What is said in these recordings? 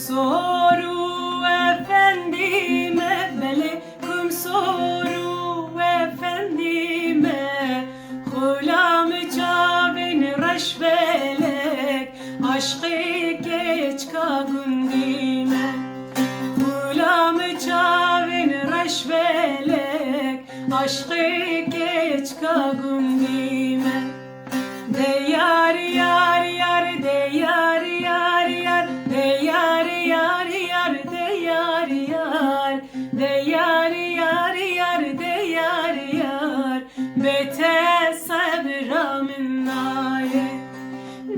soru efendime bele kum soru efendime Hulam çavin reşvelek aşkı geç ka gündime Hulam çavin reşvelek aşkı geç ka gündime De yar yar yar de yar yar yar de yar yar yar de yar yar de yar yar yar de yar yar bete sabra min naye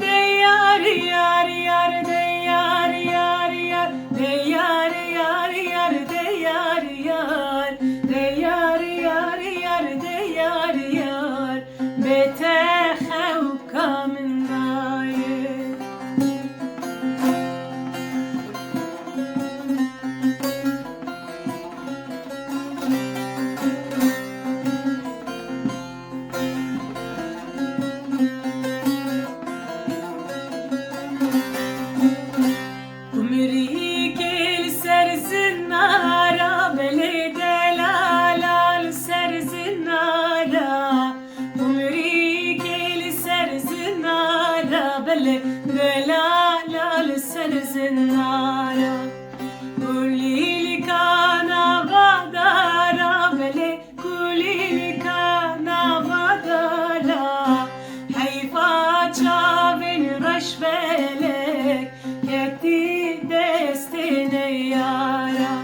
de yar yar yar de yar yar yar de yar yar yar de yar yar de yar yar yar de yar yar bete خوكا من نايه عمري كل سر زنارة بلي دلالة سر زنارة عمري كل سر زنارة بلي دلالة سر زنارة قولي لي كان غدارة بلي قولي لي كان غدارة حيفا شافن رشبلك كتي دستني يارا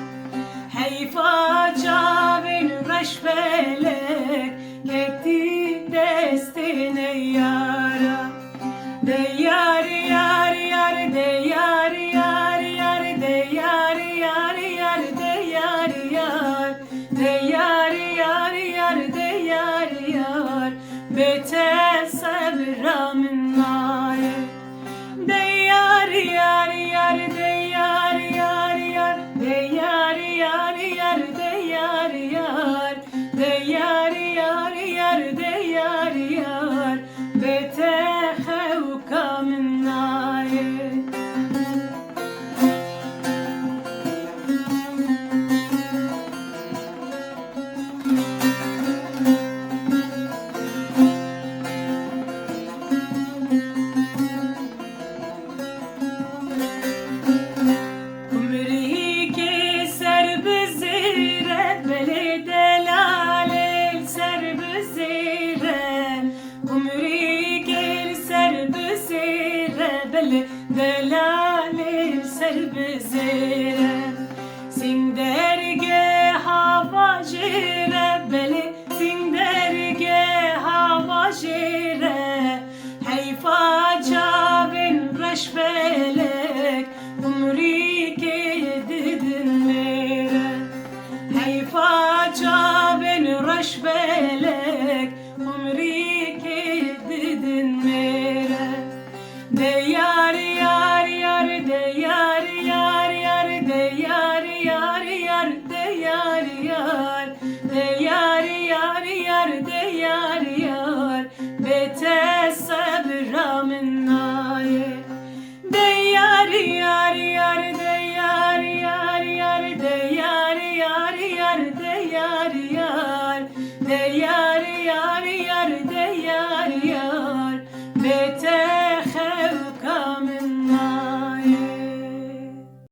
حيفا شافن رشبلك كتي دستني يارا de yar yar yar de yar yar yar de yar yar yar de yar yar de yar yar yar de yar yar bete sabra min naye de yar yar yar de yar yar yar de yar yar yar de yar yar de yar yar yar de yar yar bete خوكا من نايه عمري كسر بزيره بلي دلال سر بزيره عمري كسر بزيره بلي دلال سر بزيره سين درگه هوا جيره بلي سين درگه هوا جيره حيفا جابن رشبلك عمري كيددن ميره حيفا جابن رشبلك عمري كيددن ميره de yar yar yar de yar yar yar de yar yar yar de yar yar de yar yar yar de yar yar bete sabra min naye de yar yar yar de yar yar yar de yar yar yar de yar yar de yar